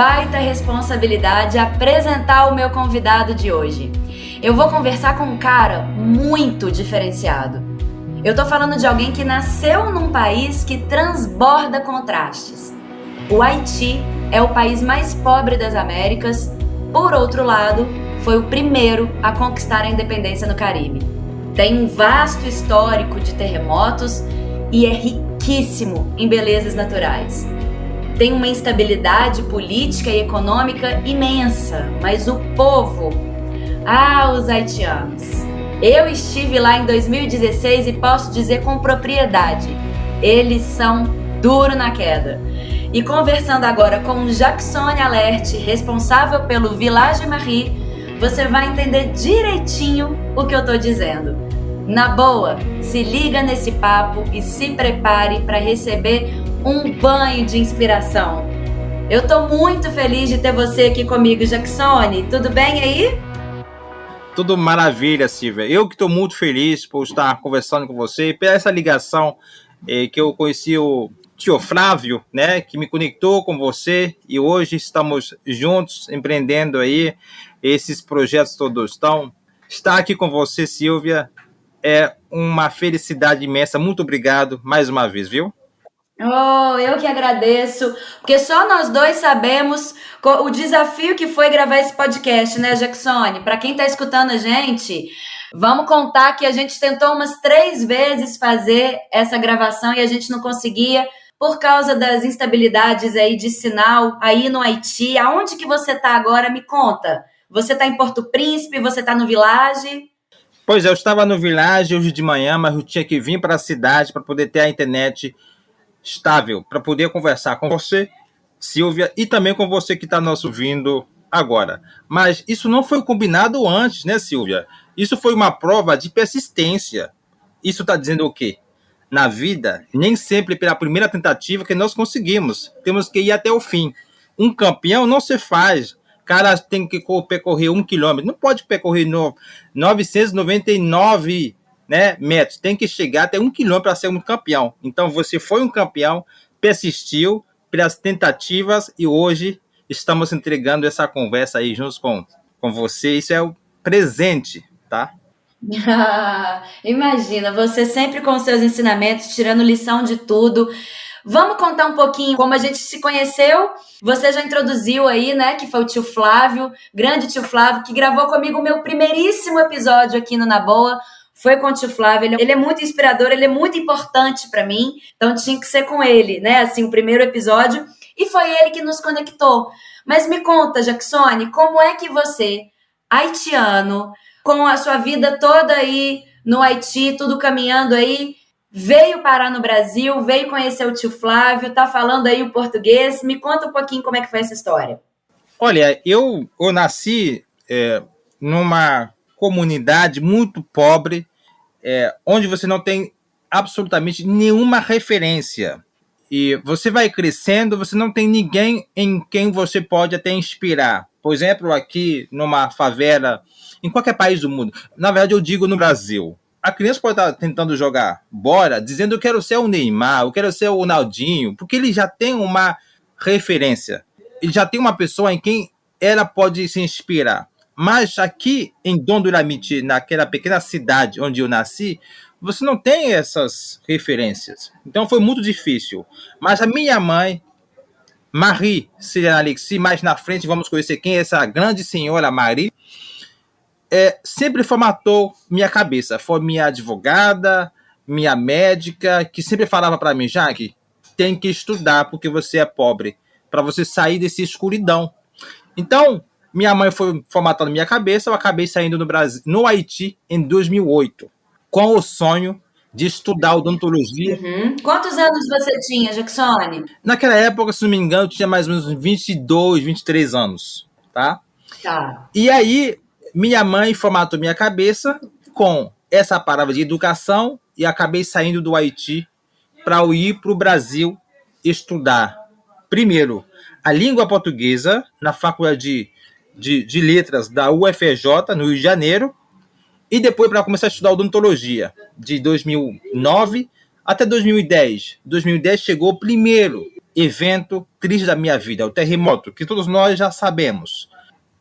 baita responsabilidade apresentar o meu convidado de hoje. Eu vou conversar com um cara muito diferenciado. Eu tô falando de alguém que nasceu num país que transborda contrastes. O Haiti é o país mais pobre das Américas. Por outro lado, foi o primeiro a conquistar a independência no Caribe. Tem um vasto histórico de terremotos e é riquíssimo em belezas naturais. Tem uma instabilidade política e econômica imensa, mas o povo, os haitianos. Eu estive lá em 2016 e posso dizer com propriedade, eles são duro na queda. E conversando agora com o Jacksone Alert, responsável pelo Village Marie, você vai entender direitinho o que eu tô dizendo. Na boa, se liga nesse papo e se prepare para receber um banho de inspiração. Eu tô muito feliz de ter você aqui comigo, Jacksone. Tudo bem aí? Tudo maravilha, Silvia. Eu que estou muito feliz por estar conversando com você, por essa ligação que eu conheci o tio Flávio, né, que me conectou com você e hoje estamos juntos empreendendo aí esses projetos todos. Então, estar aqui com você, Silvia, é uma felicidade imensa. Muito obrigado mais uma vez, viu? Eu que agradeço, porque só nós dois sabemos o desafio que foi gravar esse podcast, né, Jacksone? Para quem está escutando a gente, vamos contar que a gente tentou umas 3 vezes fazer essa gravação e a gente não conseguia por causa das instabilidades aí de sinal aí no Haiti. Aonde que você está agora? Me conta. Você está em Porto Príncipe? Você está no Village? Pois é, eu estava no Village hoje de manhã, mas eu tinha que vir para a cidade para poder ter a internet estável, para poder conversar com você, Silvia, e também com você que está nos ouvindo agora. Mas isso não foi combinado antes, né, Silvia? Isso foi uma prova de persistência. Isso está dizendo o quê? Na vida, nem sempre pela primeira tentativa que nós conseguimos. Temos que ir até o fim. Um campeão não se faz. Cara tem que percorrer 1 quilômetro. Não pode percorrer 999 metros. Tem que chegar até 1 quilômetro para ser um campeão. Então você foi um campeão, persistiu pelas tentativas e hoje estamos entregando essa conversa aí juntos com você. Isso é o presente, tá? Imagina, você sempre com seus ensinamentos, tirando lição de tudo. Vamos contar um pouquinho como a gente se conheceu. Você já introduziu aí, né, que foi o tio Flávio, grande tio Flávio, que gravou comigo o meu primeiríssimo episódio aqui no Na Boa. Foi com o tio Flávio, ele é muito inspirador, ele é muito importante para mim, então tinha que ser com ele, né, assim, o primeiro episódio, e foi ele que nos conectou. Mas me conta, Jacksone, como é que você, haitiano, com a sua vida toda aí no Haiti, tudo caminhando aí, veio parar no Brasil, veio conhecer o tio Flávio, tá falando aí o português, me conta um pouquinho como é que foi essa história. Olha, eu nasci numa comunidade muito pobre, onde você não tem absolutamente nenhuma referência. E você vai crescendo, você não tem ninguém em quem você pode até inspirar. Por exemplo, aqui numa favela, em qualquer país do mundo, na verdade eu digo no Brasil, a criança pode estar tentando jogar bola, dizendo eu quero ser o Neymar, eu quero ser o Ronaldinho, porque ele já tem uma referência, ele já tem uma pessoa em quem ela pode se inspirar. Mas aqui em Dondoramiti, naquela pequena cidade onde eu nasci, você não tem essas referências. Então foi muito difícil. Mas a minha mãe, Marie Céline Alexis, mais na frente vamos conhecer quem é essa grande senhora Marie, sempre formatou minha cabeça. Foi minha advogada, minha médica, que sempre falava para mim, Jaque, tem que estudar porque você é pobre, para você sair dessa escuridão. Então, minha mãe foi formatando minha cabeça, eu acabei saindo no Brasil, no Haiti, em 2008, com o sonho de estudar odontologia. Quantos anos você tinha, Jacksone? Naquela época, se não me engano, eu tinha mais ou menos 22, 23 anos, tá? Tá. E aí, minha mãe formatou minha cabeça com essa palavra de educação e acabei saindo do Haiti para ir para o Brasil estudar, primeiro, a língua portuguesa na faculdade de letras da UFRJ, no Rio de Janeiro, e depois para começar a estudar odontologia, de 2009 até 2010. 2010 chegou o primeiro evento triste da minha vida, o terremoto, que todos nós já sabemos.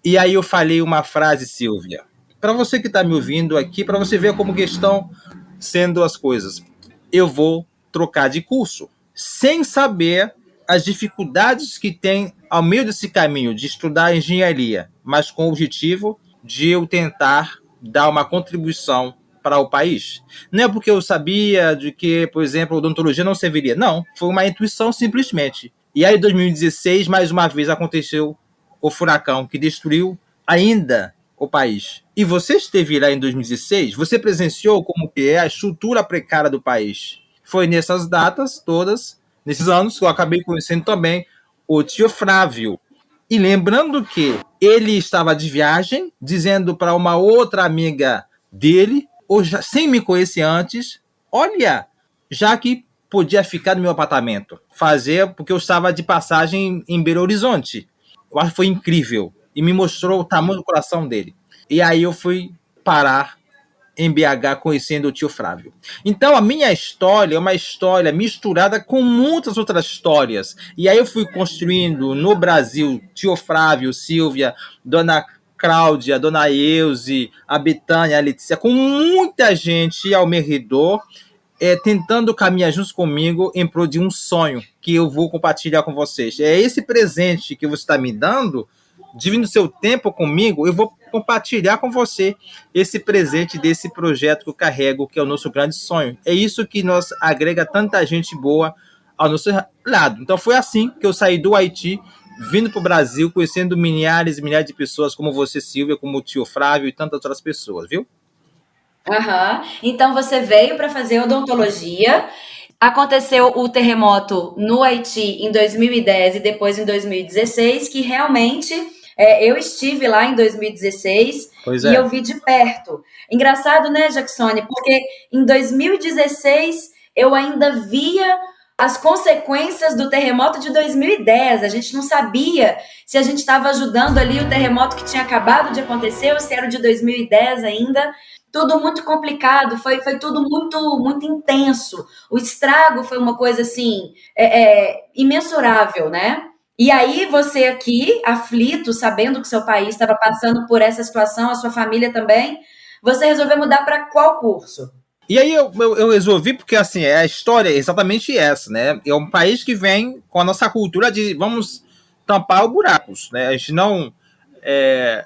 E aí eu falei uma frase, Silvia, para você que está me ouvindo aqui, para você ver como que estão sendo as coisas. Eu vou trocar de curso, sem saber as dificuldades que tem ao meio desse caminho de estudar engenharia, mas com o objetivo de eu tentar dar uma contribuição para o país. Não é porque eu sabia de que, por exemplo, odontologia não serviria. Não, foi uma intuição simplesmente. E aí, em 2016, mais uma vez aconteceu o furacão que destruiu ainda o país. E você esteve lá em 2016, você presenciou como que é a estrutura precária do país. Foi nessas datas todas, nesses anos, que eu acabei conhecendo também o tio Flávio. E lembrando que ele estava de viagem, dizendo para uma outra amiga dele, ou já, sem me conhecer antes, olha, já que podia ficar no meu apartamento, fazer, porque eu estava de passagem em Belo Horizonte. Eu acho que foi incrível. E me mostrou o tamanho do coração dele. E aí eu fui parar em BH conhecendo o tio Flávio. Então a minha história é uma história misturada com muitas outras histórias. E aí eu fui construindo no Brasil tio Flávio, Silvia, dona Cláudia, dona Euze, a Betânia, a Letícia, com muita gente ao meu redor, tentando caminhar juntos comigo em prol de um sonho que eu vou compartilhar com vocês. É esse presente que você está me dando, dividindo seu tempo comigo, eu vou compartilhar com você esse presente desse projeto que eu carrego, que é o nosso grande sonho. É isso que nos agrega tanta gente boa ao nosso lado. Então foi assim que eu saí do Haiti, vindo para o Brasil, conhecendo milhares e milhares de pessoas como você, Silvia, como o tio Flávio e tantas outras pessoas, viu? Aham. Então você veio para fazer odontologia. Aconteceu o terremoto no Haiti em 2010 e depois em 2016, que realmente eu estive lá em 2016 Pois e é. eu vi de perto. Engraçado, né, Jacksone? Porque em 2016 eu ainda via as consequências do terremoto de 2010. A gente não sabia se a gente estava ajudando ali o terremoto que tinha acabado de acontecer ou se era o de 2010 ainda. Tudo muito complicado, foi tudo muito intenso. O estrago foi uma coisa assim imensurável, né? E aí você aqui, aflito, sabendo que seu país estava passando por essa situação, a sua família também, você resolveu mudar para qual curso? E aí eu resolvi, porque assim, a história é exatamente essa, né? É um país que vem com a nossa cultura de vamos tampar os buracos, né? A gente não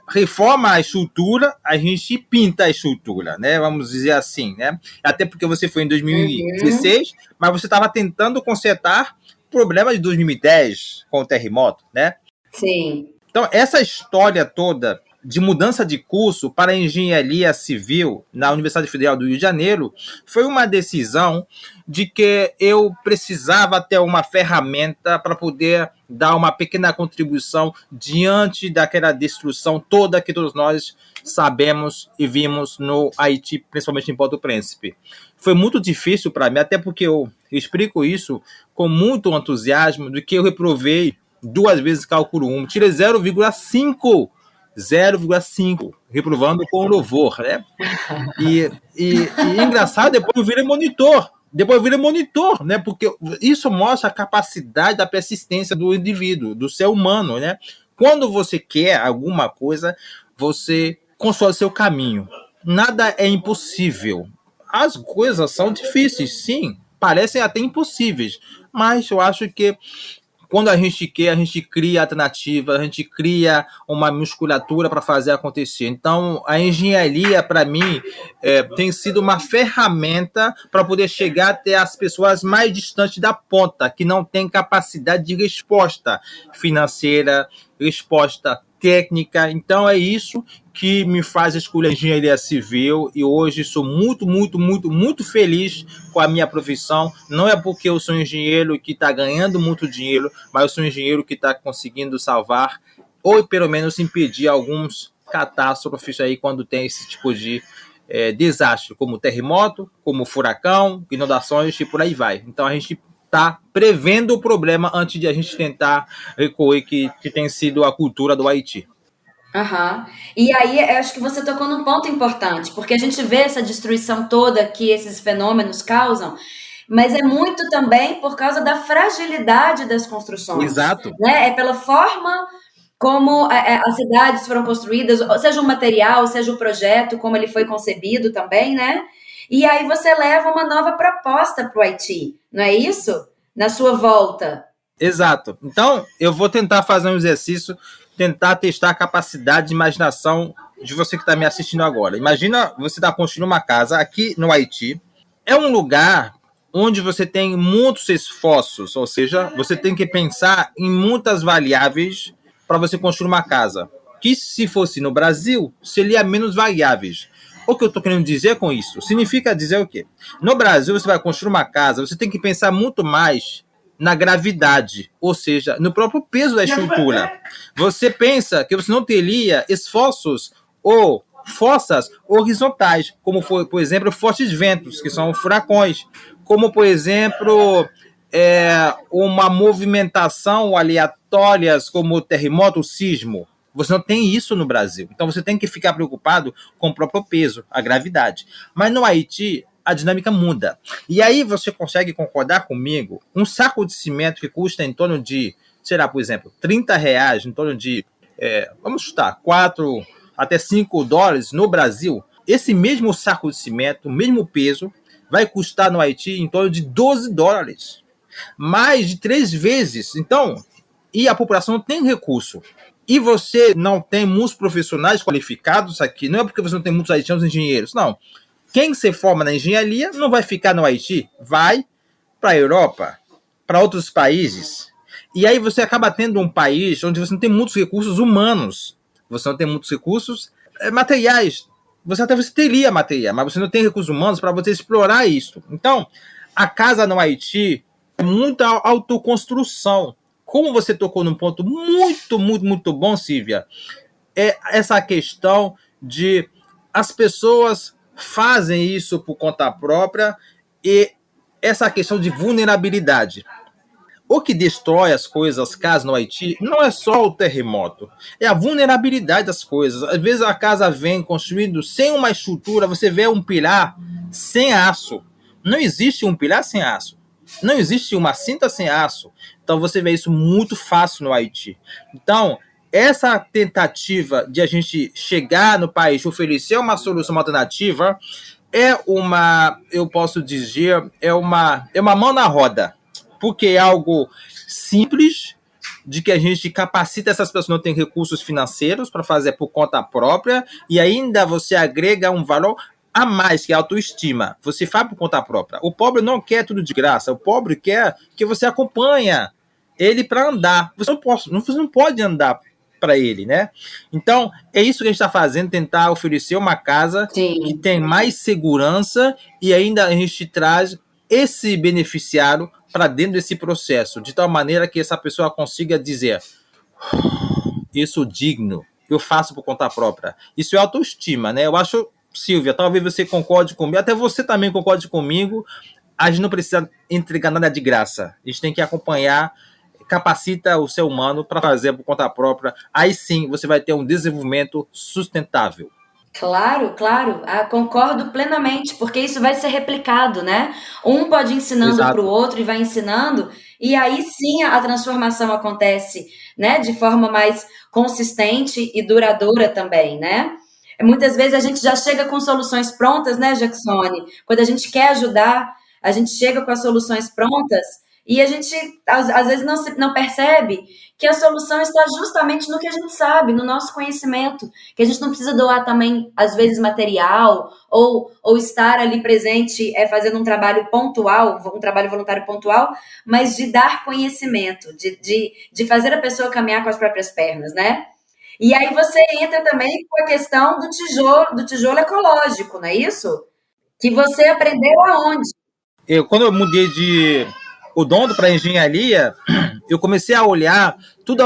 reforma a estrutura, a gente pinta a estrutura, né? Vamos dizer assim, né? Até porque você foi em Uhum. 2016, mas você estava tentando consertar o problema de 2010 com o terremoto, né? Sim. Então, essa história toda de mudança de curso para engenharia civil na Universidade Federal do Rio de Janeiro foi uma decisão de que eu precisava ter uma ferramenta para poder dar uma pequena contribuição diante daquela destruição toda que todos nós sabemos e vimos no Haiti, principalmente em Porto Príncipe. Foi muito difícil para mim, até porque eu explico isso com muito entusiasmo, de que eu reprovei 2 vezes cálculo 1, tirei 0,5, reprovando com louvor, né? E engraçado, depois eu virei monitor, né? Porque isso mostra a capacidade da persistência do indivíduo, do ser humano, né? Quando você quer alguma coisa, você constrói seu caminho. Nada é impossível. As coisas são difíceis, sim, parecem até impossíveis, mas eu acho que quando a gente quer, a gente cria alternativa, a gente cria uma musculatura para fazer acontecer. Então, a engenharia, para mim, tem sido uma ferramenta para poder chegar até as pessoas mais distantes da ponta, que não têm capacidade de resposta financeira, resposta técnica. Então, é isso que me faz escolher engenharia civil e hoje sou muito feliz com a minha profissão. Não é porque eu sou engenheiro que está ganhando muito dinheiro, mas eu sou engenheiro que está conseguindo salvar ou pelo menos impedir alguns catástrofes aí quando tem esse tipo de desastre, como terremoto, como furacão, inundações e por aí vai. Então a gente está prevendo o problema antes de a gente tentar recorrer, que tem sido a cultura do Haiti. Aham. E aí, eu acho que você tocou num ponto importante, porque a gente vê essa destruição toda que esses fenômenos causam, mas é muito também por causa da fragilidade das construções, Exato, né? É pela forma como as cidades foram construídas, seja o material, seja o projeto, como ele foi concebido também, né? E aí você leva uma nova proposta para o Haiti, não é isso? Na sua volta. exato. Então, eu vou tentar fazer um exercício, tentar testar a capacidade de imaginação de você que está me assistindo agora. Imagina você está construindo uma casa aqui no Haiti. É um lugar onde você tem muitos esforços, ou seja, você tem que pensar em muitas variáveis para você construir uma casa. Que se fosse no Brasil, seria menos variáveis. O que eu estou querendo dizer com isso? Significa dizer o quê? No Brasil, você vai construir uma casa, você tem que pensar muito mais na gravidade, ou seja, no próprio peso da estrutura. Você pensa que você não teria esforços ou forças horizontais, como foi, por exemplo, fortes ventos, que são furacões, como, por exemplo, uma movimentação aleatória, como o terremoto, o sismo. Você não tem isso no Brasil. Então você tem que ficar preocupado com o próprio peso, a gravidade. Mas no Haiti, a dinâmica muda. E aí você consegue concordar comigo? Um saco de cimento que custa em torno de, será, por exemplo, R$ 30, em torno de, vamos chutar, 4 até US$ 5 no Brasil. Esse mesmo saco de cimento, o mesmo peso, vai custar no Haiti em torno de US$ 12. Mais de 3 vezes. Então, e a população não tem recurso. E você não tem muitos profissionais qualificados aqui. Não é porque você não tem muitos haitianos engenheiros, não. Quem se forma na engenharia não vai ficar no Haiti, vai para a Europa, para outros países. E aí você acaba tendo um país onde você não tem muitos recursos humanos, você não tem muitos recursos materiais. Você teria material, mas você não tem recursos humanos para você explorar isso. Então, a casa no Haiti é muita autoconstrução. Como você tocou num ponto muito, muito, muito bom, Silvia, é essa questão de as pessoas fazem isso por conta própria e essa questão de vulnerabilidade. O que destrói as coisas, as casas no Haiti, não é só o terremoto, é a vulnerabilidade das coisas. Às vezes a casa vem construída sem uma estrutura, você vê um pilar sem aço. Não existe um pilar sem aço. Não existe uma cinta sem aço. Então você vê isso muito fácil no Haiti. Então, essa tentativa de a gente chegar no país, oferecer uma solução alternativa, eu posso dizer, é uma mão na roda. Porque é algo simples, de que a gente capacita essas pessoas que não têm recursos financeiros para fazer por conta própria, e ainda você agrega um valor a mais, que é a autoestima. Você faz por conta própria. O pobre não quer tudo de graça. O pobre quer que você acompanha ele para andar. Você não pode andar para ele, né? Então, é isso que a gente está fazendo, tentar oferecer uma casa que Sim. tem mais segurança e ainda a gente traz esse beneficiário para dentro desse processo, de tal maneira que essa pessoa consiga dizer: isso digno, eu faço por conta própria. Isso é autoestima, né? Eu acho, Silvia, talvez você concorde comigo, até você também concorde comigo, a gente não precisa entregar nada de graça. A gente tem que acompanhar, capacita o ser humano para fazer por conta própria. Aí sim você vai ter um desenvolvimento sustentável. Claro, claro, concordo plenamente, porque isso vai ser replicado, né? Um pode ir ensinando para o Exato. outro e vai ensinando, e aí sim a transformação acontece, né? De forma mais consistente e duradoura também, né? Muitas vezes a gente já chega com soluções prontas, né, Jacksone? Quando a gente quer ajudar, a gente chega com as soluções prontas e a gente às vezes não percebe que a solução está justamente no que a gente sabe, no nosso conhecimento, que a gente não precisa doar também, às vezes, material ou estar ali presente fazendo um trabalho pontual, um trabalho voluntário pontual, mas de dar conhecimento, de fazer a pessoa caminhar com as próprias pernas, né? E aí você entra também com a questão do tijolo ecológico, não é isso? Que você aprendeu aonde? Quando eu mudei de odonto para engenharia, eu comecei a olhar tudo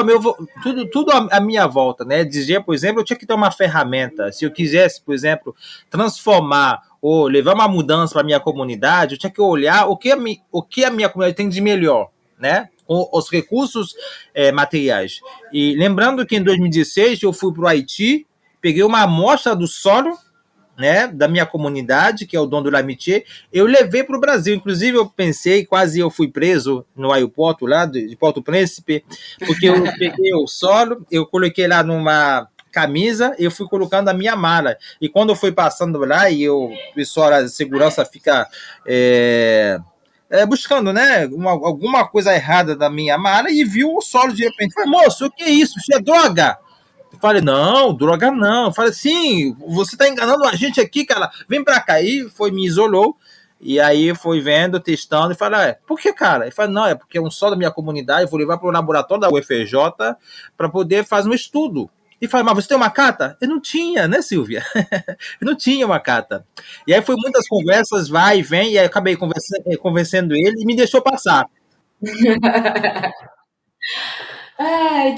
tudo à minha volta, né? Dizia, por exemplo, eu tinha que ter uma ferramenta. Se eu quisesse, por exemplo, transformar ou levar uma mudança para a minha comunidade, eu tinha que olhar o que a minha comunidade tem de melhor, né? Com os recursos materiais. E lembrando que em 2016 eu fui para o Haiti, peguei uma amostra do solo né, da minha comunidade, que é o dono do Lamitier, eu levei para o Brasil. Inclusive, eu pensei, quase eu fui preso no aeroporto lá de Porto Príncipe, porque eu peguei o solo, eu coloquei lá numa camisa, eu fui colocando a minha mala. E quando eu fui passando lá, e o pessoal da segurança fica buscando, né, alguma coisa errada da minha mala, e viu o solo de repente. Falei, moço, o que é isso? Isso é droga? Eu falei, não, droga não. Eu falei, sim, você tá enganando a gente aqui, cara. Vem pra cá. E foi, me isolou. E aí foi vendo, testando, e falei, por que, cara? Ele falou, não, é porque é um só da minha comunidade, eu vou levar para o laboratório da UFRJ para poder fazer um estudo. E falei, mas você tem uma carta? Eu não tinha, né, Silvia? Eu não tinha uma carta. E aí foi muitas conversas, vai e vem, e aí eu acabei convencendo ele e me deixou passar.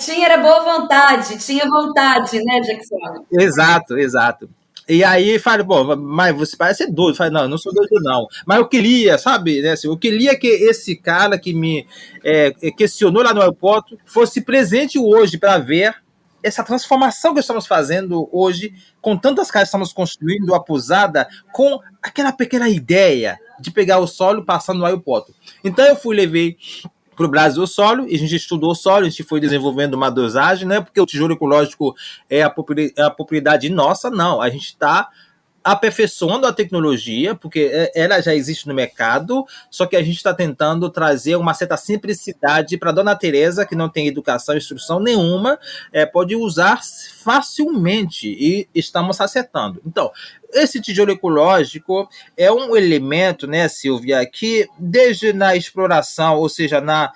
Tinha era boa vontade, tinha vontade, né, Jackson? Exato, exato. E aí falei, bom, mas você parece ser doido. Eu falei, não, eu não sou doido, não. Mas eu queria, sabe, né, assim, eu queria que esse cara que me questionou lá no aeroporto fosse presente hoje para ver essa transformação que estamos fazendo hoje, com tantas casas que estamos construindo, a pousada, com aquela pequena ideia de pegar o solo e passar no aeroporto. Então eu levei para o Brasil solo, e a gente estudou solo, a gente foi desenvolvendo uma dosagem, não é porque o tijolo ecológico é a propriedade nossa, não, a gente está aperfeiçoando a tecnologia, porque ela já existe no mercado, só que a gente está tentando trazer uma certa simplicidade para a dona Teresa, que não tem educação e instrução nenhuma, pode usar facilmente, e estamos acertando. Então, esse tijolo ecológico é um elemento, né, Silvia, que desde na exploração, ou seja, na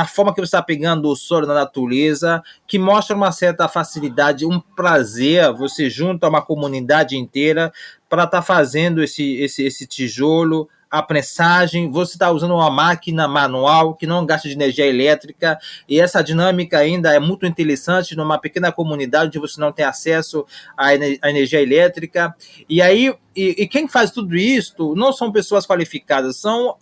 forma que você está pegando o solo na natureza, que mostra uma certa facilidade, um prazer, você junta uma comunidade inteira para estar fazendo esse tijolo, a prensagem, você está usando uma máquina manual que não gasta de energia elétrica, e essa dinâmica ainda é muito interessante numa pequena comunidade onde você não tem acesso à energia elétrica. E aí, e quem faz tudo isso não são pessoas qualificadas, são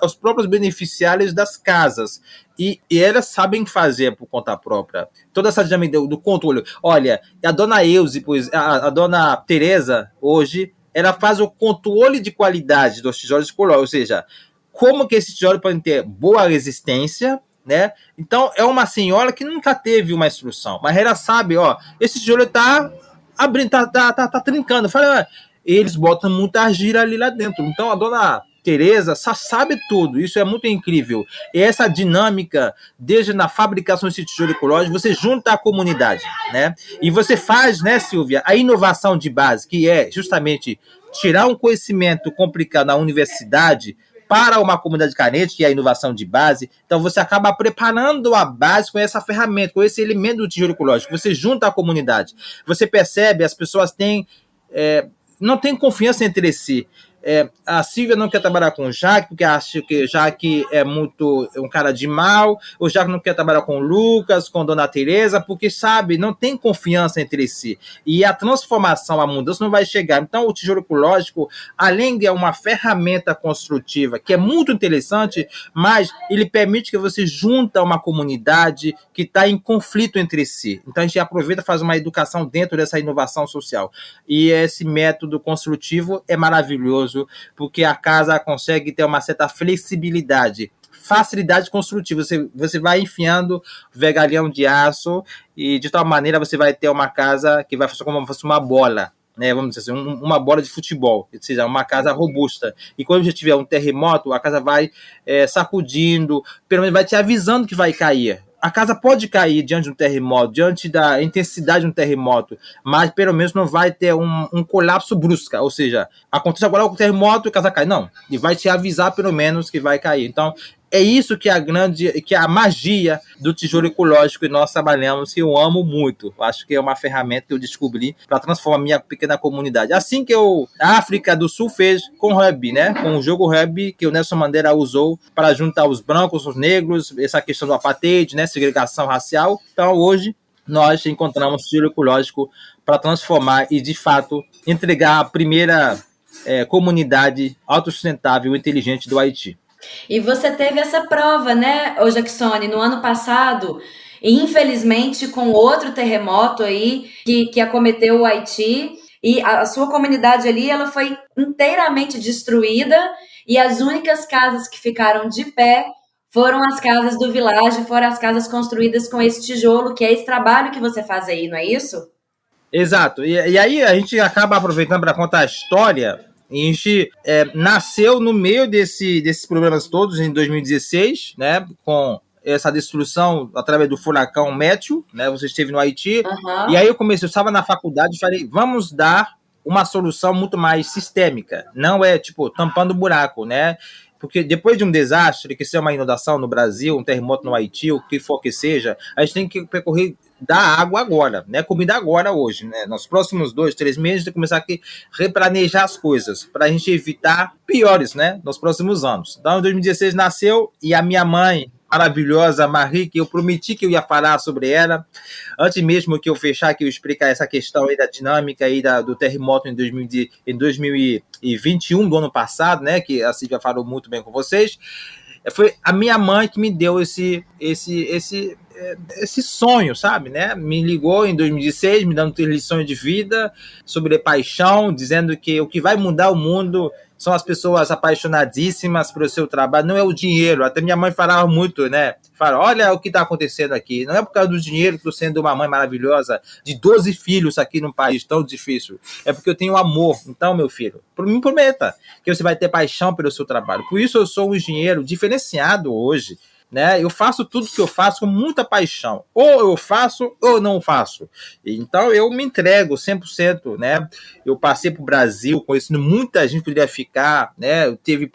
os próprios beneficiários das casas. E elas sabem fazer por conta própria. Toda essa dinâmica do controle. Olha, a dona Euze, a dona Teresa, hoje, ela faz o controle de qualidade dos tijolos ecológicos, ou seja, como que esses tijolos podem ter boa resistência, né? Então, é uma senhora que nunca teve uma instrução, mas ela sabe, ó, esse tijolo está abrindo, tá trincando. Fala, eles botam muita argila ali lá dentro. Então, a dona Teresa sabe tudo, isso é muito incrível. E essa dinâmica, desde na fabricação desse tijolo ecológico, você junta a comunidade, né? E você faz, né, Silvia, a inovação de base, que é justamente tirar um conhecimento complicado na universidade para uma comunidade carente, que é a inovação de base. Então, você acaba preparando a base com essa ferramenta, com esse elemento do tijolo ecológico. Você junta a comunidade. Você percebe, as pessoas não têm confiança entre si. A Silvia não quer trabalhar com o Jaque, porque acha que o Jaque é um cara de mal, o Jaque não quer trabalhar com o Lucas, com a dona Teresa, porque, sabe, não tem confiança entre si. E a transformação, a mudança não vai chegar. Então, o tijolo ecológico, além de uma ferramenta construtiva, que é muito interessante, mas ele permite que você junta uma comunidade que está em conflito entre si. Então, a gente aproveita e faz uma educação dentro dessa inovação social. E esse método construtivo é maravilhoso, porque a casa consegue ter uma certa flexibilidade, facilidade construtiva. Você vai enfiando vergalhão de aço e de tal maneira você vai ter uma casa que vai funcionar como se fosse uma bola, né? Vamos dizer assim, uma bola de futebol, ou seja, uma casa robusta. E quando já tiver um terremoto, a casa vai sacudindo, pelo menos vai te avisando que vai cair. A casa pode cair diante de um terremoto, diante da intensidade de um terremoto, mas pelo menos não vai ter um colapso brusco, ou seja, acontece agora o terremoto e a casa cai. Não, ele vai te avisar pelo menos que vai cair. Então, é isso que é a magia do tijolo ecológico que nós trabalhamos, que eu amo muito. Eu acho que é uma ferramenta que eu descobri para transformar minha pequena comunidade. Assim que a África do Sul fez com o rugby, né? Com o jogo rugby que o Nelson Mandela usou para juntar os brancos, os negros, essa questão do apartheid, né? Segregação racial. Então, hoje, nós encontramos o tijolo ecológico para transformar e, de fato, entregar a primeira comunidade autossustentável e inteligente do Haiti. E você teve essa prova, né, ô Jacksone, no ano passado, infelizmente com outro terremoto aí que acometeu o Haiti, e a sua comunidade ali, ela foi inteiramente destruída e as únicas casas que ficaram de pé foram as casas do Village, foram as casas construídas com esse tijolo, que é esse trabalho que você faz aí, não é isso? Exato. E aí a gente acaba aproveitando para contar a história. A gente nasceu no meio desses problemas todos em 2016, né? Com essa destruição através do furacão Matthew, né? Você esteve no Haiti. Uhum. E aí eu estava na faculdade e falei, vamos dar uma solução muito mais sistêmica. Não é, tipo, tampando buraco, né? Porque depois de um desastre, que seja uma inundação no Brasil, um terremoto no Haiti, o que for que seja, a gente tem que percorrer da água agora, né? Comida agora, hoje, né? Nos próximos 2, 3 meses, tem que começar a replanejar as coisas para a gente evitar piores, né? Nos próximos anos. Então, em 2016 nasceu e a minha mãe maravilhosa, Marie, que eu prometi que eu ia falar sobre ela, antes mesmo que eu fechar, que eu explicar essa questão aí da dinâmica aí do terremoto em 2021, do ano passado, né? Que a Silvia falou muito bem com vocês. Foi a minha mãe que me deu esse sonho, sabe, né? Me ligou em 2016, me dando lições de vida sobre paixão, dizendo que o que vai mudar o mundo são as pessoas apaixonadíssimas pelo seu trabalho, não é o dinheiro. Até minha mãe falava muito, né? Fala, olha o que está acontecendo aqui. Não é por causa do dinheiro que estou sendo uma mãe maravilhosa de 12 filhos aqui num país tão difícil. É porque eu tenho amor. Então, meu filho, me prometa que você vai ter paixão pelo seu trabalho. Por isso eu sou um engenheiro diferenciado hoje, né? Eu faço tudo que eu faço com muita paixão. Ou eu faço ou não faço. Então eu me entrego 100%, né? Eu passei para o Brasil, conhecendo muita gente que poderia ficar, né? Eu teve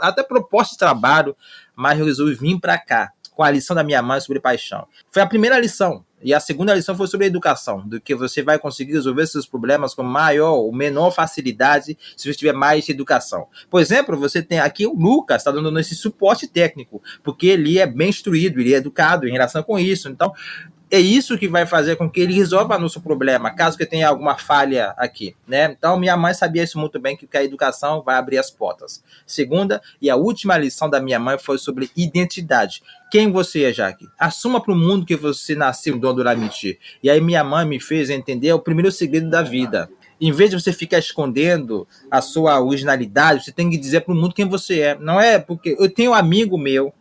até proposta de trabalho, mas eu resolvi vir para cá com a lição da minha mãe sobre paixão. Foi a primeira lição. E a segunda lição foi sobre a educação, do que você vai conseguir resolver seus problemas com maior ou menor facilidade se você tiver mais educação. Por exemplo, você tem aqui o Lucas, está dando esse suporte técnico, porque ele é bem instruído, ele é educado em relação com isso. Então, é isso que vai fazer com que ele resolva nosso problema, caso que tenha alguma falha aqui, né? Então, minha mãe sabia isso muito bem, que a educação vai abrir as portas. Segunda e a última lição da minha mãe foi sobre identidade. Quem você é, Jaque? Assuma para o mundo que você nasceu em Dom do Lamiti. E aí minha mãe me fez entender o primeiro segredo da vida. Em vez de você ficar escondendo a sua originalidade, você tem que dizer para o mundo quem você é. Não é porque eu tenho um amigo meu.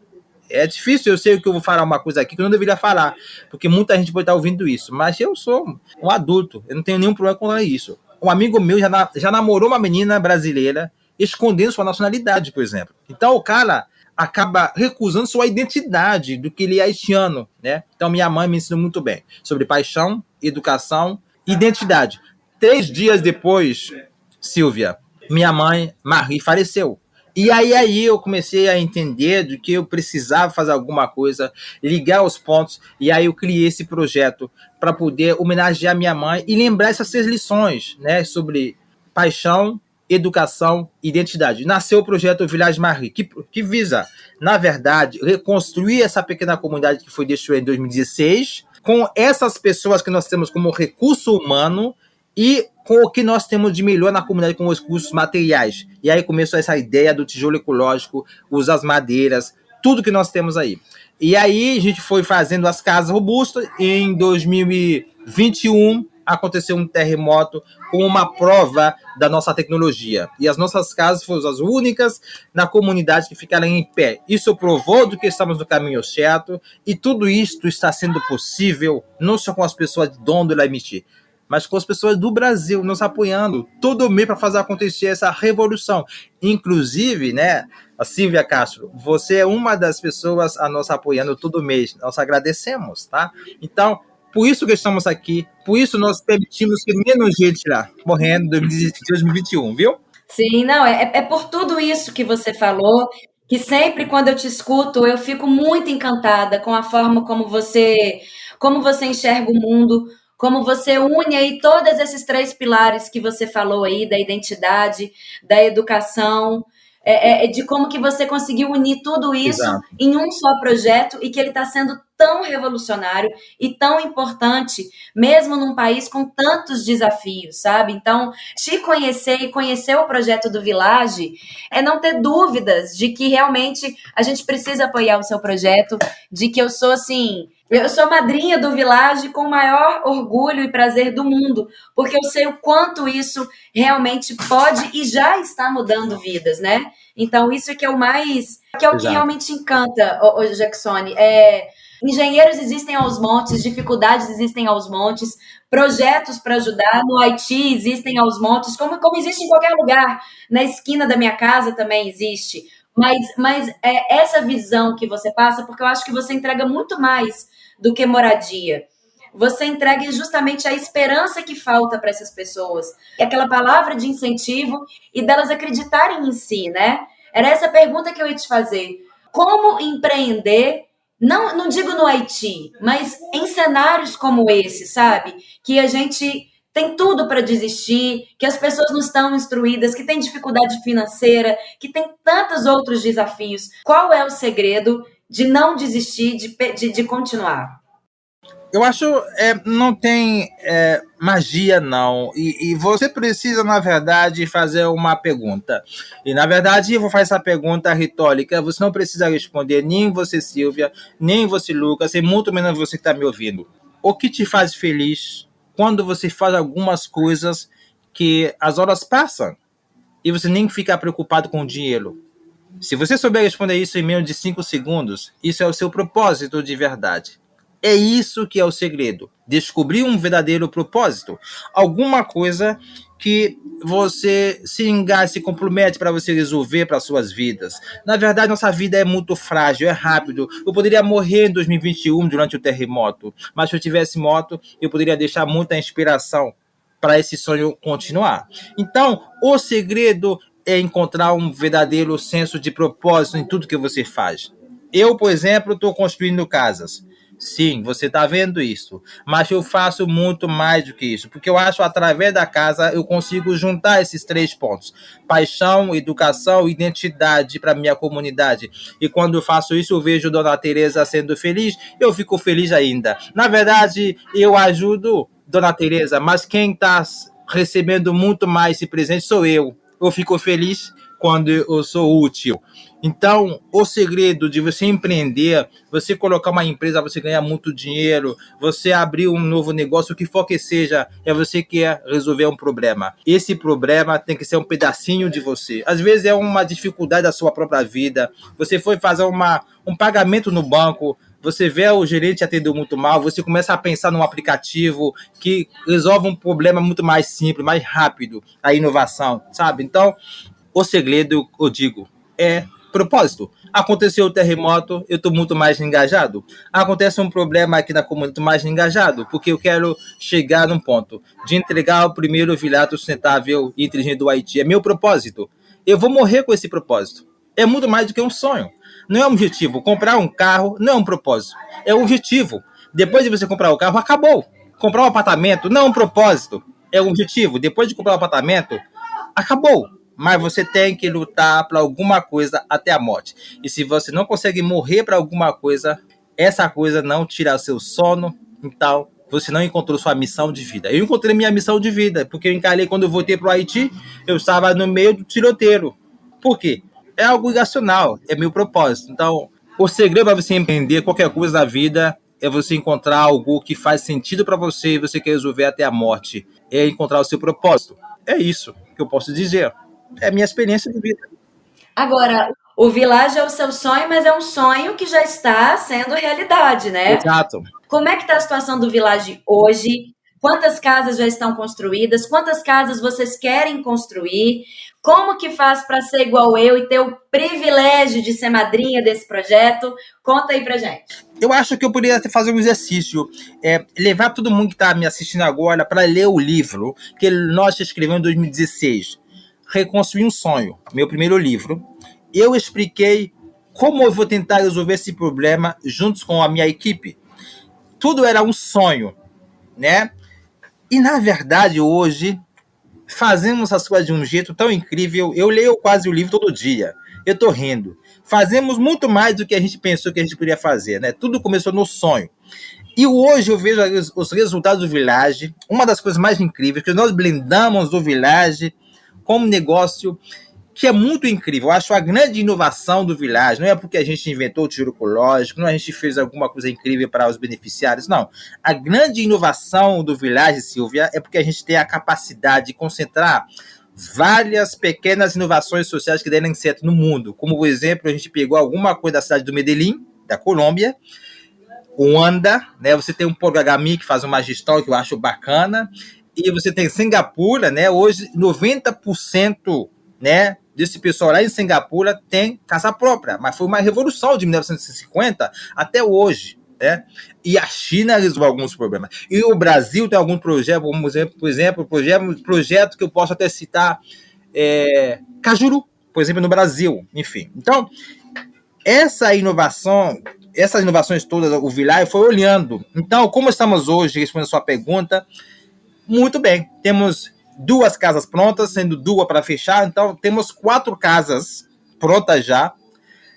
É difícil, eu sei que eu vou falar uma coisa aqui que eu não deveria falar, porque muita gente pode estar ouvindo isso, mas eu sou um adulto, eu não tenho nenhum problema com isso. Um amigo meu já namorou uma menina brasileira escondendo sua nacionalidade, por exemplo. Então o cara acaba recusando sua identidade do que ele é haitiano, né? Então minha mãe me ensinou muito bem sobre paixão, educação, identidade. 3 dias depois, Silvia, minha mãe, Marie, faleceu. E aí eu comecei a entender de que eu precisava fazer alguma coisa, ligar os pontos, e aí eu criei esse projeto para poder homenagear minha mãe e lembrar essas 6 lições, né, sobre paixão, educação e identidade. Nasceu o projeto Village Marie, que visa, na verdade, reconstruir essa pequena comunidade que foi destruída em 2016, com essas pessoas que nós temos como recurso humano, e com o que nós temos de melhor na comunidade com os recursos materiais. E aí começou essa ideia do tijolo ecológico, usar as madeiras, tudo que nós temos aí. E aí a gente foi fazendo as casas robustas. Em 2021 aconteceu um terremoto com uma prova da nossa tecnologia. E as nossas casas foram as únicas na comunidade que ficaram em pé. Isso provou do que estamos no caminho certo. E tudo isto está sendo possível não só com as pessoas de Dom do Lamiti, mas com as pessoas do Brasil nos apoiando todo mês para fazer acontecer essa revolução. Inclusive, né, a Silvia Castro, você é uma das pessoas a nos apoiando todo mês. Nós agradecemos, tá? Então, por isso que estamos aqui, por isso nós permitimos que menos gente lá morrendo em 2021, viu? Sim, não, é por tudo isso que você falou, que sempre quando eu te escuto, eu fico muito encantada com a forma como você enxerga o mundo, como você une aí todos esses 3 pilares que você falou aí, da identidade, da educação, de como que você conseguiu unir tudo isso Exato. em um só projeto e que ele está sendo tão revolucionário e tão importante, mesmo num país com tantos desafios, sabe? Então, te conhecer e conhecer o projeto do Village é não ter dúvidas de que realmente a gente precisa apoiar o seu projeto, de que eu sou, assim, Eu sou madrinha do Village com o maior orgulho e prazer do mundo, porque eu sei o quanto isso realmente pode e já está mudando vidas, né? Então, isso é que é o mais, que é o que Exato. realmente encanta, o Jacksone. Engenheiros existem aos montes, dificuldades existem aos montes, projetos para ajudar no Haiti existem aos montes, como existe em qualquer lugar. Na esquina da minha casa também existe. Mas essa visão que você passa, porque eu acho que você entrega muito mais do que moradia. Você entrega justamente a esperança que falta para essas pessoas. E aquela palavra de incentivo e delas acreditarem em si, né? Era essa pergunta que eu ia te fazer. Como empreender, não digo no Haiti, mas em cenários como esse, sabe? Que a gente tem tudo para desistir, que as pessoas não estão instruídas, que tem dificuldade financeira, que tem tantos outros desafios. Qual é o segredo de não desistir, de continuar? Eu acho não tem magia, não. E você precisa, na verdade, fazer uma pergunta. E, na verdade, eu vou fazer essa pergunta retórica. Você não precisa responder, nem você, Silvia, nem você, Lucas, e muito menos você que está me ouvindo. O que te faz feliz quando você faz algumas coisas que as horas passam e você nem fica preocupado com o dinheiro? Se você souber responder isso em menos de 5 segundos, isso é o seu propósito de verdade. É isso que é o segredo. Descobrir um verdadeiro propósito. Alguma coisa que você se engaja, se compromete para você resolver para suas vidas. Na verdade, nossa vida é muito frágil, é rápido. Eu poderia morrer em 2021 durante o terremoto, mas se eu tivesse moto, eu poderia deixar muita inspiração para esse sonho continuar. Então, o segredo é encontrar um verdadeiro senso de propósito em tudo que você faz. Eu, por exemplo, estou construindo casas. Sim, você está vendo isso. Mas eu faço muito mais do que isso. Porque eu acho que através da casa eu consigo juntar esses 3 pontos. Paixão, educação e identidade para minha comunidade. E quando eu faço isso, eu vejo Dona Teresa sendo feliz, eu fico feliz ainda. Na verdade, eu ajudo Dona Teresa, mas quem está recebendo muito mais esse presente sou eu. Eu fico feliz quando eu sou útil. Então, o segredo de você empreender, você colocar uma empresa, você ganhar muito dinheiro, você abrir um novo negócio, o que for que seja, é você que quer resolver um problema. Esse problema tem que ser um pedacinho de você. Às vezes é uma dificuldade da sua própria vida. Você foi fazer um pagamento no banco, você vê o gerente atendeu muito mal, você começa a pensar num aplicativo que resolve um problema muito mais simples, mais rápido, a inovação, sabe? Então, o segredo, eu digo, é propósito. Aconteceu o terremoto, eu estou muito mais engajado. Acontece um problema aqui na comunidade, estou mais engajado, porque eu quero chegar num ponto de entregar o primeiro vilarejo sustentável e inteligente do Haiti. É meu propósito. Eu vou morrer com esse propósito. É muito mais do que um sonho. Não é um objetivo. Comprar um carro não é um propósito. É um objetivo. Depois de você comprar o carro, acabou. Comprar um apartamento não é um propósito. É um objetivo. Depois de comprar um apartamento, acabou. Mas você tem que lutar para alguma coisa até a morte. E se você não consegue morrer para alguma coisa, essa coisa não tira o seu sono, então você não encontrou sua missão de vida. Eu encontrei minha missão de vida, porque eu encarei quando eu voltei para o Haiti, eu estava no meio do tiroteio. Por quê? É algo irracional, é meu propósito. Então, o segredo para você empreender qualquer coisa na vida é você encontrar algo que faz sentido para você e você quer resolver até a morte. É encontrar o seu propósito. É isso que eu posso dizer. É a minha experiência de vida. Agora, o Village é o seu sonho, mas é um sonho que já está sendo realidade, né? Exato. Como é que está a situação do Village hoje? Quantas casas já estão construídas? Quantas casas vocês querem construir? Como que faz para ser igual eu e ter o privilégio de ser madrinha desse projeto? Conta aí pra gente. Eu acho que eu poderia fazer um exercício, levar todo mundo que está me assistindo agora para ler o livro que nós escrevemos em 2016, Reconstruir um Sonho, meu primeiro livro. Eu expliquei como eu vou tentar resolver esse problema juntos com a minha equipe. Tudo era um sonho, né? E, na verdade, hoje, fazemos as coisas de um jeito tão incrível. Eu leio quase o livro todo dia. Eu tô rindo. Fazemos muito mais do que a gente pensou que a gente poderia fazer, né? Tudo começou no sonho. E hoje eu vejo os resultados do Village. Uma das coisas mais incríveis que nós blindamos do Village como negócio que é muito incrível, eu acho a grande inovação do Village, não é porque a gente inventou o tiro ecológico, não é a gente fez alguma coisa incrível para os beneficiários, não. A grande inovação do Village, Silvia, é porque a gente tem a capacidade de concentrar várias pequenas inovações sociais que deram certo no mundo. Como, por exemplo, a gente pegou alguma coisa da cidade do Medellín, da Colômbia, Ruanda, né? Você tem um Porgagami que faz uma gestão que eu acho bacana, e você tem Singapura, né? Hoje 90%, né, desse pessoal lá em Singapura tem casa própria, mas foi uma revolução de 1950 até hoje, né? E a China resolveu alguns problemas. E o Brasil tem alguns projetos, por exemplo, projeto que eu posso até citar, Cajuru, por exemplo, no Brasil, enfim. Então, essas inovações todas, o Village foi olhando. Então, como estamos hoje, respondendo a sua pergunta, muito bem, temos 2 casas prontas, sendo 2 para fechar, então temos 4 casas prontas já.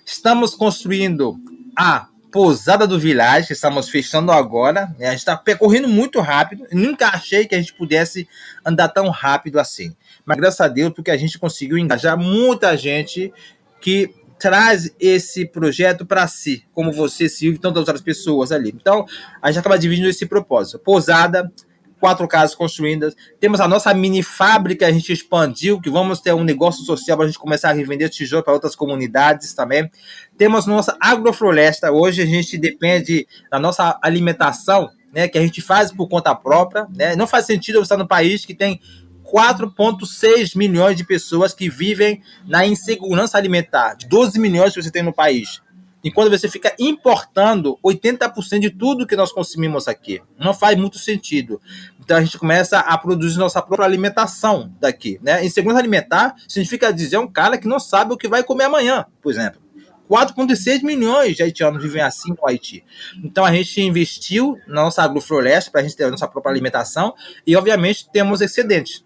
Estamos construindo a pousada do Village, estamos fechando agora, né? A gente está percorrendo muito rápido, eu nunca achei que a gente pudesse andar tão rápido assim, mas graças a Deus, porque a gente conseguiu engajar muita gente que traz esse projeto para si, como você, Silvio, e tantas outras pessoas ali. Então, a gente acaba dividindo esse propósito. Pousada, 4 casas construídas. Temos a nossa mini fábrica, a gente expandiu, que vamos ter um negócio social para a gente começar a revender tijolo para outras comunidades também. Temos nossa agrofloresta. Hoje a gente depende da nossa alimentação, né, que a gente faz por conta própria, né? Não faz sentido eu estar num país que tem 4,6 milhões de pessoas que vivem na insegurança alimentar. 12 milhões que você tem no país. Enquanto você fica importando 80% de tudo que nós consumimos aqui. Não faz muito sentido. Então a gente começa a produzir nossa própria alimentação daqui, né? Insegurança alimentar significa dizer um cara que não sabe o que vai comer amanhã, por exemplo. 4,6 milhões de haitianos vivem assim no Haiti. Então a gente investiu na nossa agrofloresta para a gente ter a nossa própria alimentação e, obviamente, temos excedentes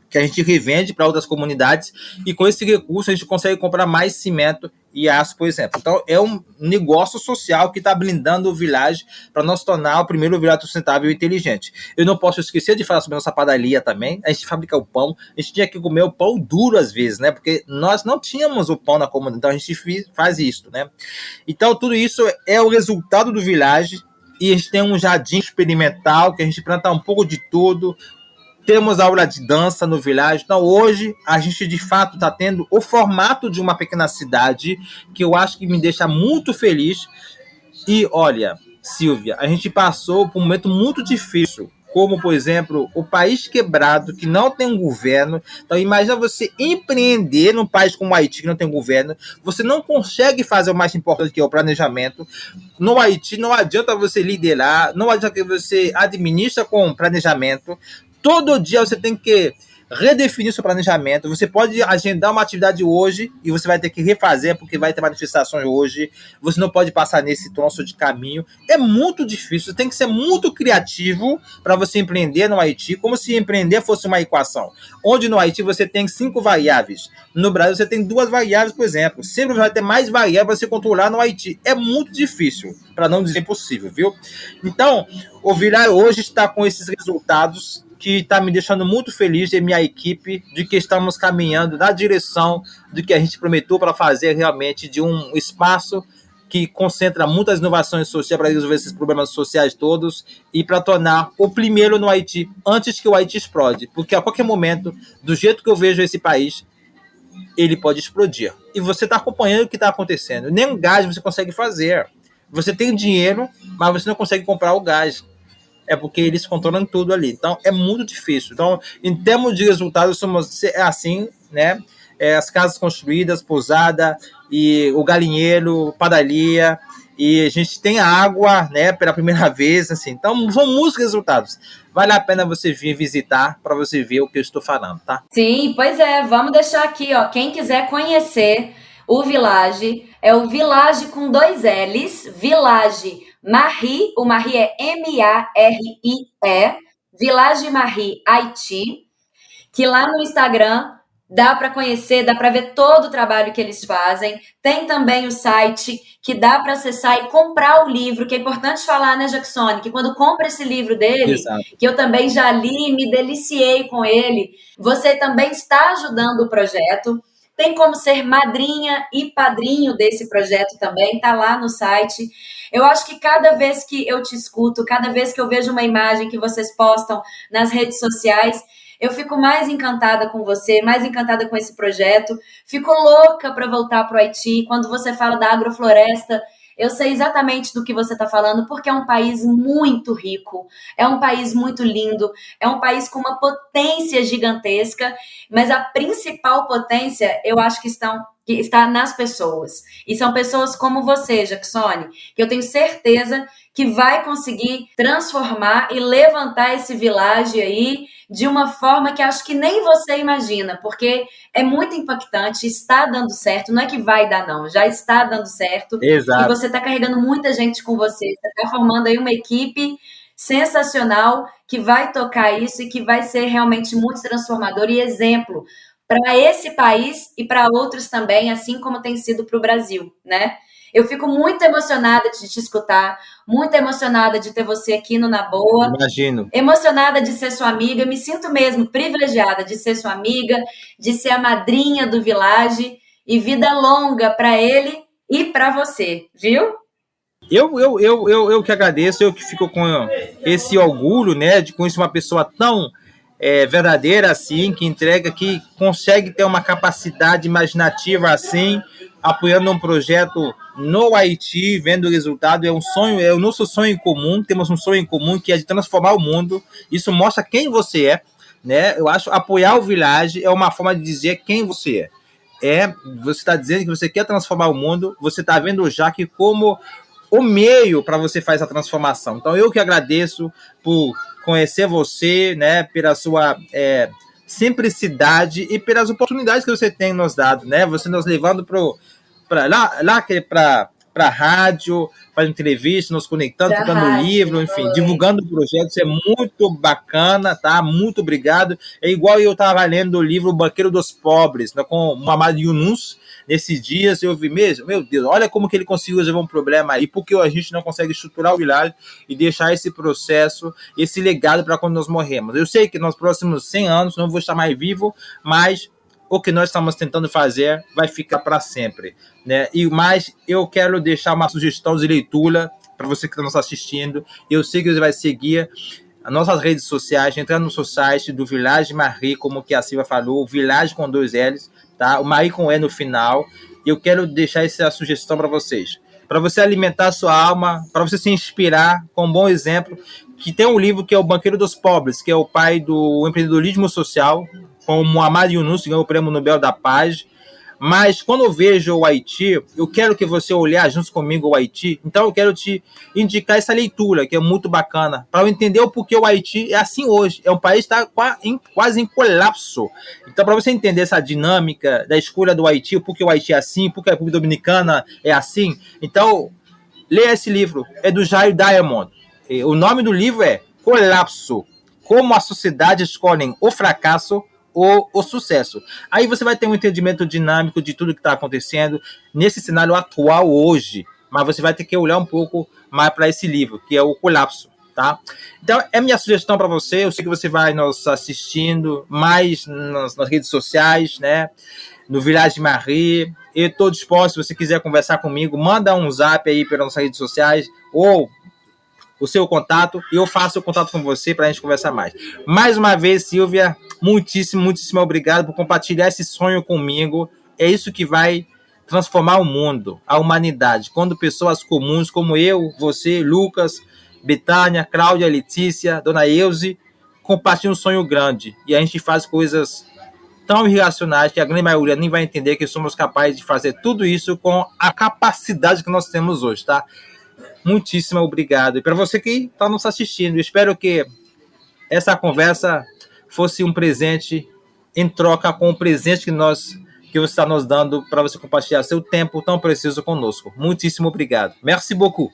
que a gente revende para outras comunidades e com esse recurso a gente consegue comprar mais cimento e aço, por exemplo. Então é um negócio social que está blindando o Village para nós tornar o primeiro Village sustentável e inteligente. Eu não posso esquecer de falar sobre a nossa padaria também. A gente fabrica o pão, a gente tinha que comer o pão duro às vezes, né? Porque nós não tínhamos o pão na comunidade, então a gente faz isso, né? Então tudo isso é o resultado do Village e a gente tem um jardim experimental que a gente planta um pouco de tudo. Temos aula de dança no Village. Então, hoje, a gente, de fato, está tendo o formato de uma pequena cidade, que eu acho que me deixa muito feliz. E, olha, Silvia, a gente passou por um momento muito difícil, como, por exemplo, o país quebrado, que não tem um governo. Então, imagina você empreender num país como o Haiti, que não tem um governo. Você não consegue fazer o mais importante, que é o planejamento. No Haiti, não adianta você liderar, não adianta que você administra com planejamento. Todo dia você tem que redefinir seu planejamento. Você pode agendar uma atividade hoje e você vai ter que refazer porque vai ter manifestações hoje. Você não pode passar nesse troço de caminho. É muito difícil. Você tem que ser muito criativo para você empreender no Haiti, como se empreender fosse uma equação. Onde no Haiti você tem 5 variáveis. No Brasil você tem 2 variáveis, por exemplo. Sempre vai ter mais variáveis para você controlar no Haiti. É muito difícil, para não dizer impossível, viu? Então, o Village hoje está com esses resultados que está me deixando muito feliz e minha equipe de que estamos caminhando na direção do que a gente prometeu para fazer realmente de um espaço que concentra muitas inovações sociais para resolver esses problemas sociais todos e para tornar o primeiro no Haiti antes que o Haiti explode. Porque a qualquer momento, do jeito que eu vejo esse país, ele pode explodir. E você está acompanhando o que está acontecendo. Nem um gás você consegue fazer. Você tem dinheiro, mas você não consegue comprar o gás. É porque eles controlam tudo ali. Então, é muito difícil. Então, em termos de resultados, somos assim, né? As casas construídas, pousada, e o galinheiro, padaria, e a gente tem água, né? Pela primeira vez, assim. Então, são muitos resultados. Vale a pena você vir visitar para você ver o que eu estou falando, tá? Sim, pois é. Vamos deixar aqui, ó. Quem quiser conhecer o Village, é o Village com 2 L's, Village Marie, o Marie é M-A-R-I-E, Village Marie Haiti, que lá no Instagram dá para conhecer, dá para ver todo o trabalho que eles fazem. Tem também o site que dá para acessar e comprar o livro, que é importante falar, né, Jackson, que quando compra esse livro dele, Exato. que eu também já li, me deliciei com ele, você também está ajudando o projeto. Tem como ser madrinha e padrinho desse projeto também, tá lá no site. Eu acho que cada vez que eu te escuto, cada vez que eu vejo uma imagem que vocês postam nas redes sociais, eu fico mais encantada com você, mais encantada com esse projeto. Fico louca para voltar para o Haiti. Quando você fala da agrofloresta, eu sei exatamente do que você está falando, porque é um país muito rico, é um país muito lindo, é um país com uma potência gigantesca, mas a principal potência, eu acho que está nas pessoas. E são pessoas como você, Jacksone, que eu tenho certeza que vai conseguir transformar e levantar esse village aí de uma forma que acho que nem você imagina, porque é muito impactante, está dando certo, não é que vai dar não, já está dando certo, e Exato. você está carregando muita gente com você está formando aí uma equipe sensacional que vai tocar isso e que vai ser realmente muito transformador e exemplo para esse país e para outros também, assim como tem sido para o Brasil, né? Eu fico muito emocionada de te escutar, muito emocionada de ter você aqui no Na Boa, Imagino. emocionada de ser sua amiga, me sinto mesmo privilegiada de ser sua amiga, de ser a madrinha do Village, e vida longa para ele e para você, viu? Eu que agradeço, eu que fico com esse orgulho, né, de conhecer uma pessoa tão verdadeira assim, que entrega, que consegue ter uma capacidade imaginativa assim, apoiando um projeto no Haiti, vendo o resultado. É um sonho, é o nosso sonho em comum. Temos um sonho em comum que é de transformar o mundo. Isso mostra quem você é, né? Eu acho apoiar o Village é uma forma de dizer quem você é. Você está dizendo que você quer transformar o mundo. Você está vendo o Jaque como o meio para você fazer essa transformação. Então eu que agradeço por conhecer você, né, pela sua simplicidade e pelas oportunidades que você tem nos dado, né? Você nos levando para a rádio, fazendo entrevista, nos conectando, ficando livro, enfim, divulgando projetos, é muito bacana, tá? Muito obrigado. É igual eu estava lendo o livro O Banqueiro dos Pobres, né, com Muhammad Yunus. Nesses dias eu vi mesmo, meu Deus, olha como que ele conseguiu resolver um problema aí, porque a gente não consegue estruturar o Village e deixar esse processo, esse legado para quando nós morremos. Eu sei que nos próximos 100 anos não vou estar mais vivo, mas o que nós estamos tentando fazer vai ficar para sempre, né? E mais, eu quero deixar uma sugestão de leitura para você que está nos assistindo. Eu sei que você vai seguir as nossas redes sociais, entrando no seu site do Village Marie, como que a Silvia falou, Village com 2 L's, tá? O Marie com E no final. E eu quero deixar essa sugestão para vocês, para você alimentar a sua alma, para você se inspirar com um bom exemplo, que tem um livro que é O Banqueiro dos Pobres, que é o pai do empreendedorismo social, com o Muhammad Yunus, que ganhou o Prêmio Nobel da Paz. Mas quando eu vejo o Haiti, eu quero que você olhar junto comigo o Haiti. Então eu quero te indicar essa leitura, que é muito bacana, para eu entender o porquê o Haiti é assim hoje. É um país que está quase em colapso. Então, para você entender essa dinâmica da escolha do Haiti, o porquê o Haiti é assim, porque a República Dominicana é assim, então leia esse livro. É do Jair Diamond. O nome do livro é Colapso: Como a Sociedade Escolhe o Fracasso ou o sucesso. Aí você vai ter um entendimento dinâmico de tudo que está acontecendo nesse cenário atual hoje, mas você vai ter que olhar um pouco mais para esse livro, que é o Colapso, tá? Então, é minha sugestão para você. Eu sei que você vai nos assistindo mais nas redes sociais, né? No Village Marie. Eu estou disposto, se você quiser conversar comigo, manda um zap aí pelas nossas redes sociais, ou o seu contato, e eu faço o contato com você para a gente conversar mais. Mais uma vez, Silvia, muitíssimo obrigado por compartilhar esse sonho comigo. É isso que vai transformar o mundo, a humanidade. Quando pessoas comuns como eu, você, Lucas, Betânia, Cláudia, Letícia, Dona Euze, compartilham um sonho grande. E a gente faz coisas tão irracionais que a grande maioria nem vai entender que somos capazes de fazer tudo isso com a capacidade que nós temos hoje, tá? Muitíssimo obrigado. E para você que está nos assistindo, espero que essa conversa fosse um presente em troca com o presente que você está nos dando para você compartilhar seu tempo tão preciso conosco. Muitíssimo obrigado. Merci beaucoup.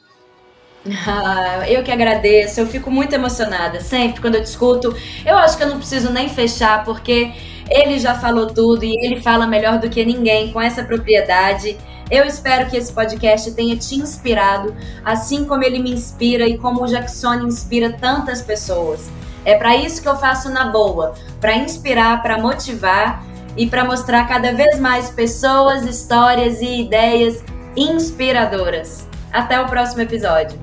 Eu que agradeço, eu fico muito emocionada sempre quando eu te escuto. Eu acho que eu não preciso nem fechar, porque ele já falou tudo e ele fala melhor do que ninguém com essa propriedade. Eu espero que esse podcast tenha te inspirado, assim como ele me inspira e como o Jacksone inspira tantas pessoas. É para isso que eu faço Na Boa, para inspirar, para motivar e para mostrar cada vez mais pessoas, histórias e ideias inspiradoras. Até o próximo episódio.